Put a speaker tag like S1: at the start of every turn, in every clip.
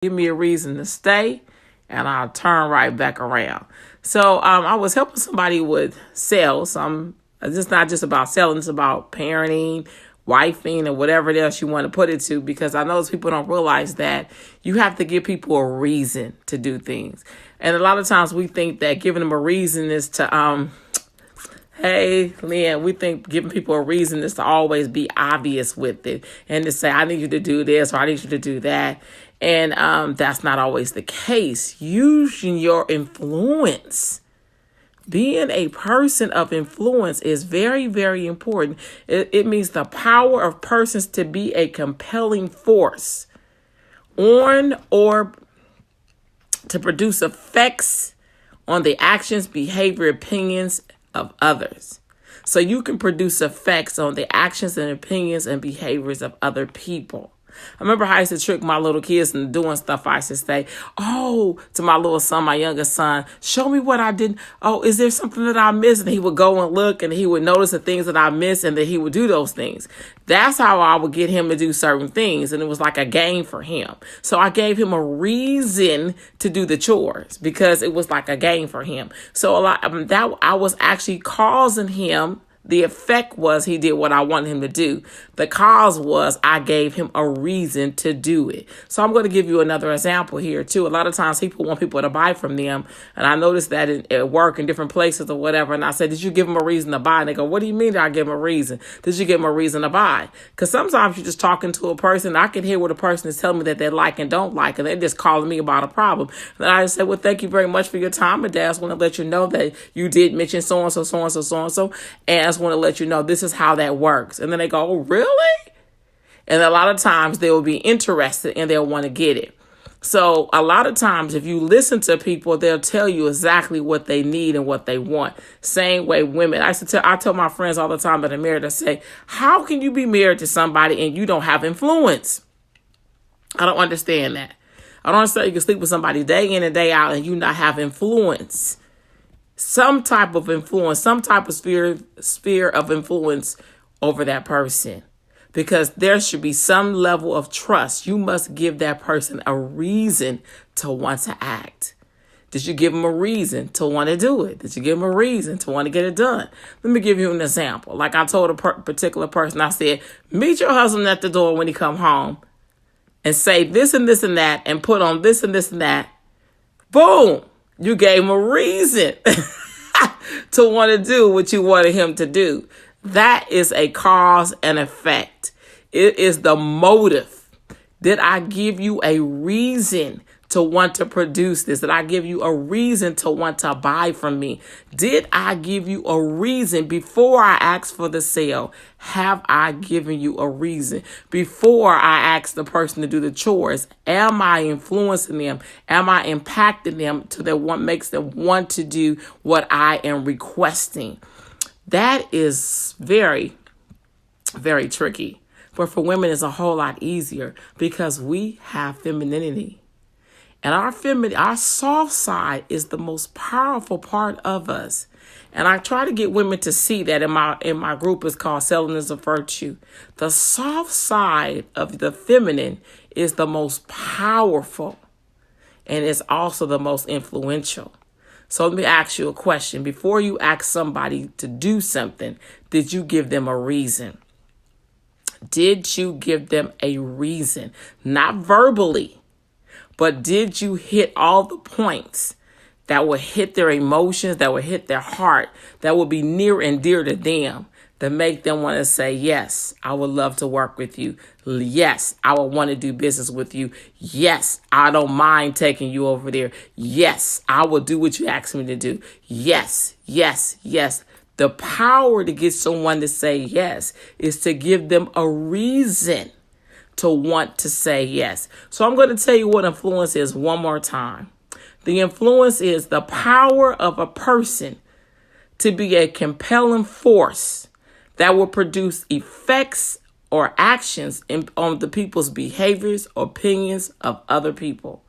S1: Give me a reason to stay, and I'll turn right back around. So I was helping somebody with sales. It's not just about selling, it's about parenting, wifing, or whatever else you want to put it to, because I know people don't realize that you have to give people a reason to do things. And a lot of times we think that giving them a reason is to, hey, Lynn, we think giving people a reason is to always be obvious with it and to say, I need you to do this or I need you to do that. And that's not always the case. Using your influence, being a person of influence is very, very important. It means the power of persons to be a compelling force on or to produce effects on the actions, behavior, opinions of others. So you can produce effects on the actions and opinions and behaviors of other people. I remember how I used to trick my little kids into doing stuff. I used to say, to my little son, my youngest son, show me what I did. Oh, is there something that I missed? And he would go and look and he would notice the things that I missed and that he would do those things. That's how I would get him to do certain things. And it was like a game for him. So I gave him a reason to do the chores because it was like a game for him. So I was actually causing him. The effect was he did what I wanted him to do. The cause was I gave him a reason to do it. So I'm going to give you another example here too. A lot of times people want people to buy from them. And I noticed that at work in different places or whatever. And I said, did you give them a reason to buy? And they go, what do you mean did I give them a reason? Did you give them a reason to buy? Because sometimes you're just talking to a person. I can hear what a person is telling me that they like and don't like. And they're just calling me about a problem. And I just said, well, thank you very much for your time. And I just want to let you know that you did mention so-and-so, so-and-so, so-and-so. And I just want to let you know this is how that works. And then they go, oh, really? And a lot of times they will be interested and they'll want to get it. So a lot of times if you listen to people, they'll tell you exactly what they need and what they want. Same way women. I tell my friends all the time that are married, I say, how can you be married to somebody and you don't have influence? I don't understand that. I don't understand you can sleep with somebody day in and day out and you not have influence. Some type of influence, some type of sphere of influence over that person. Because there should be some level of trust. You must give that person a reason to want to act. Did you give them a reason to want to do it? Did you give them a reason to want to get it done? Let me give you an example. Like I told a particular person, I said, meet your husband at the door when he come home and say this and this and that and put on this and this and that. Boom. You gave him a reason to want to do what you wanted him to do. That is a cause and effect. It is the motive. Did I give you a reason to want to produce this? Did I give you a reason to want to buy from me? Did I give you a reason before I asked for the sale? Have I given you a reason before I asked the person to do the chores? Am I influencing them? Am I impacting them to that what makes them want to do what I am requesting? That is very, very tricky. But for women, it's a whole lot easier because we have femininity. And our soft side is the most powerful part of us. And I try to get women to see that in my group is called Selling is a Virtue. The soft side of the feminine is the most powerful and it's also the most influential. So let me ask you a question. Before you ask somebody to do something, did you give them a reason? Did you give them a reason? Not verbally, but did you hit all the points that will hit their emotions, that will hit their heart, that will be near and dear to them, that make them want to say, yes, I would love to work with you. Yes, I would want to do business with you. Yes, I don't mind taking you over there. Yes, I will do what you ask me to do. Yes, yes, yes. The power to get someone to say yes is to give them a reason to want to say yes. So I'm going to tell you what influence is one more time. The influence is the power of a person to be a compelling force that will produce effects or actions on the people's behaviors, opinions of other people.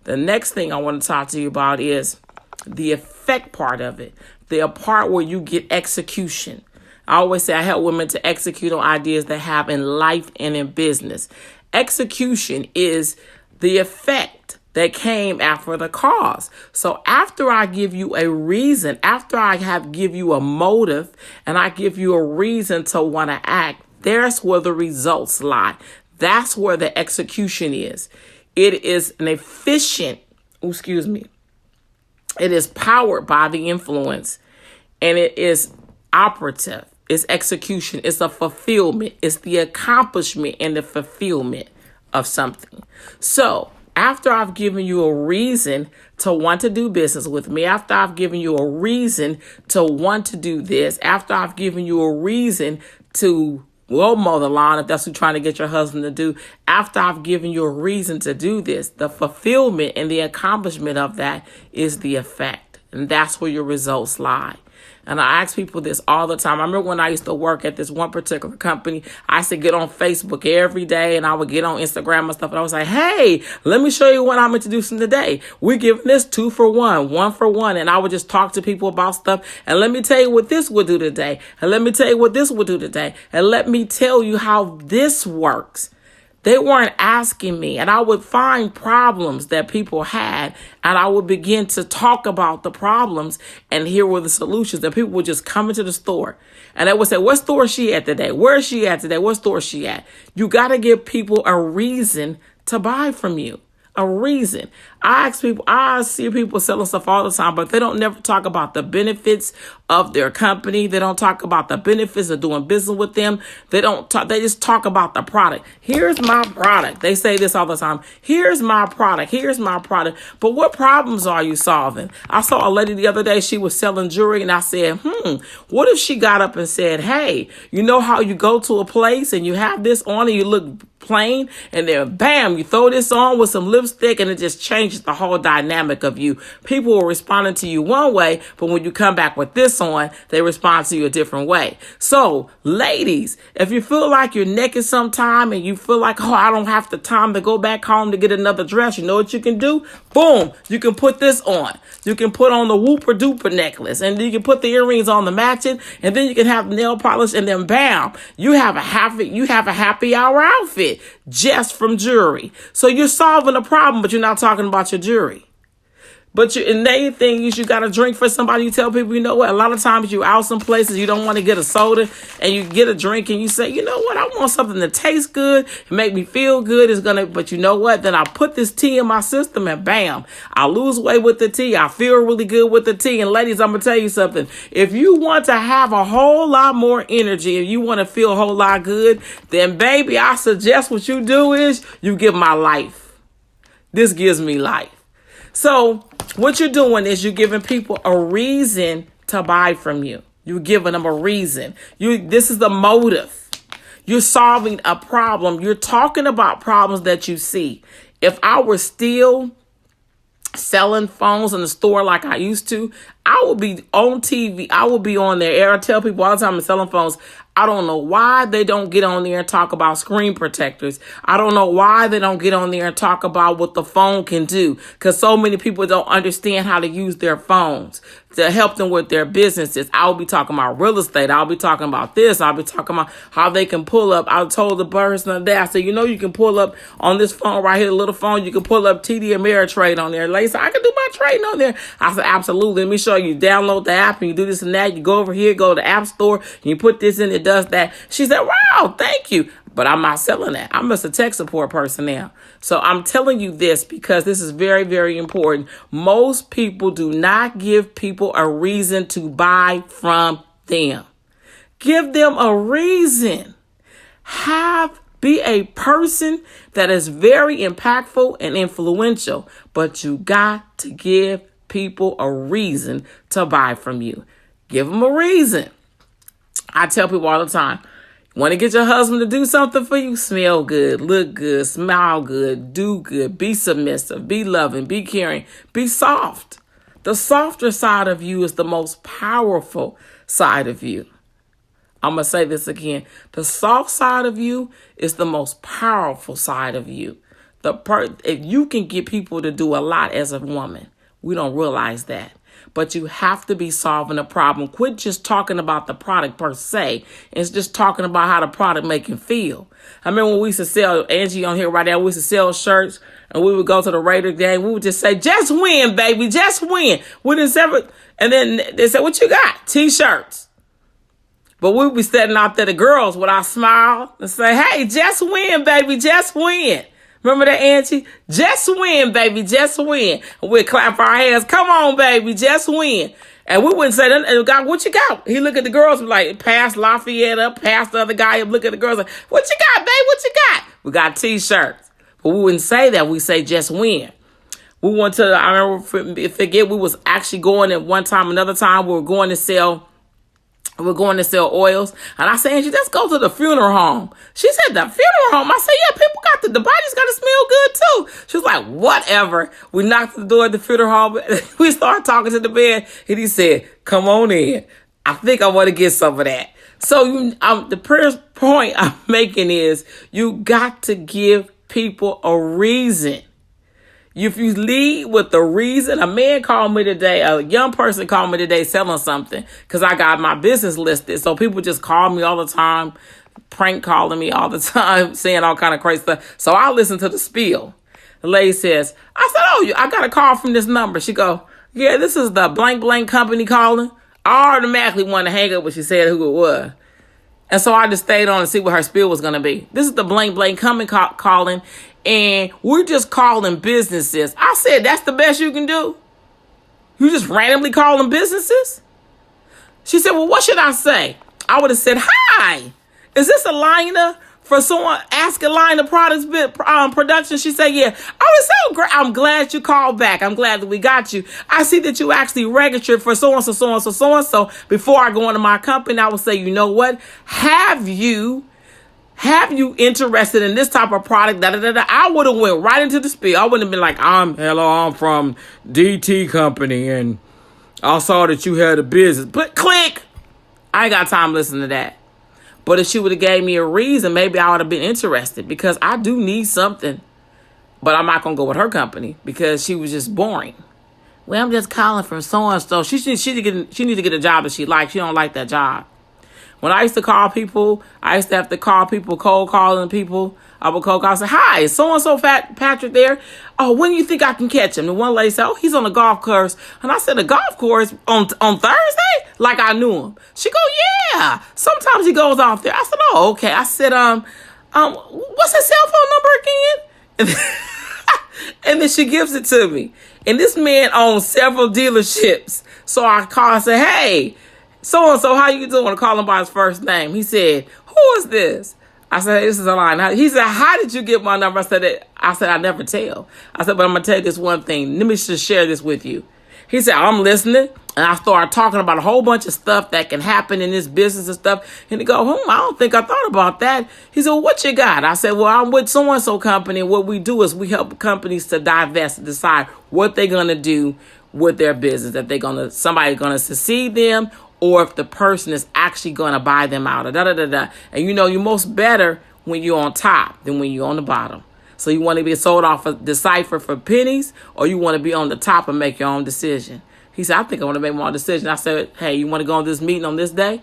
S1: The next thing I want to talk to you about is the effect part of it, the part where you get execution. I always say I help women to execute on ideas they have in life and in business. Execution is the effect that came after the cause. So after I give you a reason, after I have give you a motive and I give you a reason to want to act, there's where the results lie. That's where the execution is. It is an efficient, it is powered by the influence, and it is operative. It's execution. It's a fulfillment. It's the accomplishment and the fulfillment of something. So after I've given you a reason to want to do business with me, after I've given you a reason to want to do this, after I've given you a reason to mow the lawn, if that's what you're trying to get your husband to do, after I've given you a reason to do this, the fulfillment and the accomplishment of that is the effect. And that's where your results lie. And I ask people this all the time. I remember when I used to work at this one particular company, I used to get on Facebook every day and I would get on Instagram and stuff. And I was like, hey, let me show you what I'm introducing today. We're giving this 2 for 1, 1 for 1. And I would just talk to people about stuff. And let me tell you what this would do today. And let me tell you what this would do today. And let me tell you how this works. They weren't asking me, and I would find problems that people had, and I would begin to talk about the problems, and here were the solutions. And people would just come into the store, and they would say, what store is she at today? Where is she at today? What store is she at? You got to give people a reason to buy from you. A reason. I see people selling stuff all the time, but they don't never talk about the benefits of their company. They don't talk about the benefits of doing business with them. They just talk about the product. Here's my product. They say this all the time. Here's my product. Here's my product. But what problems are you solving? I saw a lady the other day, she was selling jewelry, and I said, what if she got up and said, hey, you know how you go to a place and you have this on and you look plain, and then bam, you throw this on with some lipstick and it just changes the whole dynamic of you. People are responding to you one way, but when you come back with this on, they respond to you a different way. So ladies, if you feel like you're naked sometime and you feel like, I don't have the time to go back home to get another dress, you know what you can do? Boom, you can put this on. You can put on the whooper duper necklace, and you can put the earrings on the matching, and then you can have nail polish, and then bam, you have a happy hour outfit just from jewelry. So you're solving a problem, but you're not talking about your jewelry. But the main thing is you got to drink for somebody. You tell people, you know what? A lot of times you out some places, you don't want to get a soda, and you get a drink and you say, you know what? I want something that tastes good and make me feel good. But you know what? Then I put this tea in my system and bam, I lose weight with the tea. I feel really good with the tea. And ladies, I'm going to tell you something. If you want to have a whole lot more energy, if you want to feel a whole lot good, then baby, I suggest what you do is you give my life. This gives me life. So what you're doing is you're giving people a reason to buy from you. You're giving them a reason. This is the motive. You're solving a problem. You're talking about problems that you see. If I were still selling phones in the store like I used to, I would be on TV. I would be on there. I tell people all the time I'm selling phones. I don't know why they don't get on there and talk about screen protectors. I don't know why they don't get on there and talk about what the phone can do, because so many people don't understand how to use their phones to help them with their businesses. I'll be talking about real estate. I'll be talking about this. I'll be talking about how they can pull up. I told the person today, I said, you can pull up on this phone right here, the little phone. You can pull up TD Ameritrade on there. Lady said, I can do my trading on there. I said, absolutely. Let me show you. Download the app and you do this and that. You go over here, go to the App Store, and you put this in, it does that. She said, wow, thank you. But I'm not selling that. I'm just a tech support person now. So I'm telling you this because this is very, very important. Most people do not give people a reason to buy from them. Give them a reason. Be a person that is very impactful and influential, but you got to give people a reason to buy from you. Give them a reason. I tell people all the time, want to get your husband to do something for you? Smell good, look good, smile good, do good, be submissive, be loving, be caring, be soft. The softer side of you is the most powerful side of you. I'm going to say this again. The soft side of you is the most powerful side of you. If you can get people to do a lot as a woman, we don't realize that. but you have to be solving a problem. Quit just talking about the product per se. It's just talking about how the product make you feel. I remember when we used to sell, Angie on here right now, we used to sell shirts, and we would go to the Raider game. We would just say, just win, baby, just win. And then they said, what you got? T-shirts. But we would be standing out there, the girls, with our smile and say, hey, just win, baby, just win. Remember that, Angie? Just win, baby, just win. And we'd clap our hands. Come on, baby, just win. And we wouldn't say that. And God, what you got? He look at the girls like, pass Lafayette up, pass the other guy up, look at the girls like, what you got, babe? What you got? We got T-shirts. But we wouldn't say that. We say just win. We went to, I remember, forget, we was actually going at one time, another time, we were going to sell oils. And I said, Angie, let's go to the funeral home. She said, the funeral home? I said, yeah, people got the bodies got to smell good too. She was like, whatever. We knocked the door at the funeral home. We started talking to the man. And he said, come on in. I think I want to get some of that. So the first point I'm making is you got to give people a reason. If you lead with the reason, a man called me today, a young person called me today selling something because I got my business listed. So people just call me all the time, prank calling me all the time, saying all kind of crazy stuff. So I listen to the spiel. The lady says, I said, oh, I got a call from this number. She go, yeah, this is the blank blank company calling. I automatically wanted to hang up when she said who it was. And so I just stayed on to see what her spiel was going to be. This is the blank blank company calling. And we're just calling businesses. I said, that's the best you can do? You just randomly calling businesses? She said, well, what should I say? I would have said, hi, is this a liner for someone? Ask a line of products production. She said, yeah. I was so great. I'm glad you called back. I'm glad that we got you. I see that you actually registered for so-and-so, so-and-so, so-and-so. Before I go into my company, I would say, you know what? Have you interested in this type of product? I would have went right into the spiel. I wouldn't have been like, I'm from DT Company, and I saw that you had a business. But click. I ain't got time to listen to that. But if she would have gave me a reason, maybe I would have been interested because I do need something. But I'm not going to go with her company because she was just boring. Well, I'm just calling from so-and-so. She needs to get a job that she likes. She don't like that job. When I used to call people, I used to have to call people, cold calling people. I would cold call and say, hi, is so-and-so Patrick there? Oh, when do you think I can catch him? And one lady said, oh, he's on the golf course. And I said, the golf course on Thursday? Like I knew him. She go, yeah. Sometimes he goes off there. I said, oh, okay. I said, what's his cell phone number again? And then she gives it to me. And this man owns several dealerships. So I call and say, hey, so-and-so, how you doing? I call him by his first name. He said, who is this? I said, hey, this is a line. He said, how did you get my number? I said, I never tell. I said, but I'm going to tell you this one thing. Let me just share this with you. He said, I'm listening. And I started talking about a whole bunch of stuff that can happen in this business and stuff. And he go, I don't think I thought about that. He said, well, what you got? I said, well, I'm with so-and-so company. And what we do is we help companies to divest and decide what they're going to do with their business. If somebody's going to succeed them, or if the person is actually going to buy them out. And you're most better when you're on top than when you're on the bottom. So you want to be sold off a Decipher for pennies, or you want to be on the top and make your own decision. He said, I think I want to make my own decision. I said, hey, you want to go on this meeting on this day?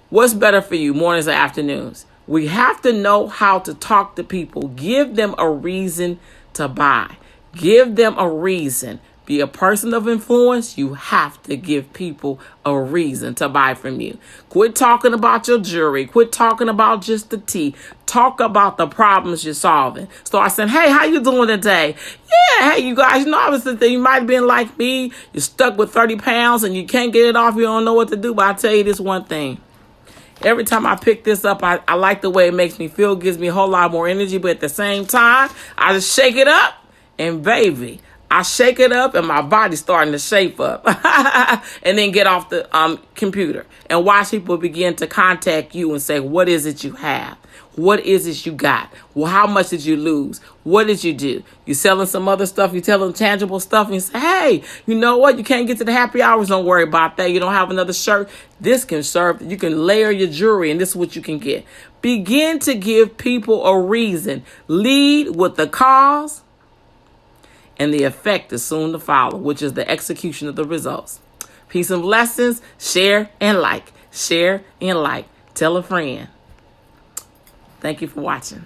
S1: What's better for you, mornings or afternoons? We have to know how to talk to people. Give them a reason to buy. Give them a reason. Be a person of influence, you have to give people a reason to buy from you. Quit talking about your jewelry. Quit talking about just the tea. Talk about the problems you're solving. So I said, hey, how you doing today? Yeah, hey, you guys, I was thinking you might have been like me. You're stuck with 30 pounds and you can't get it off. You don't know what to do. But I tell you this one thing. Every time I pick this up, I like the way it makes me feel. Gives me a whole lot more energy. But at the same time, I just shake it up and baby, I shake it up and my body's starting to shape up and then get off the computer and watch people begin to contact you and say, what is it you have? What is it you got? Well, how much did you lose? What did you do? You selling some other stuff? You telling tangible stuff and you say, hey, you know what? You can't get to the happy hours. Don't worry about that. You don't have another shirt. This can serve. You can layer your jewelry and this is what you can get. Begin to give people a reason. Lead with the cause. And the effect is soon to follow, which is the execution of the results. Peace and blessings. Share and like. Share and like. Tell a friend. Thank you for watching.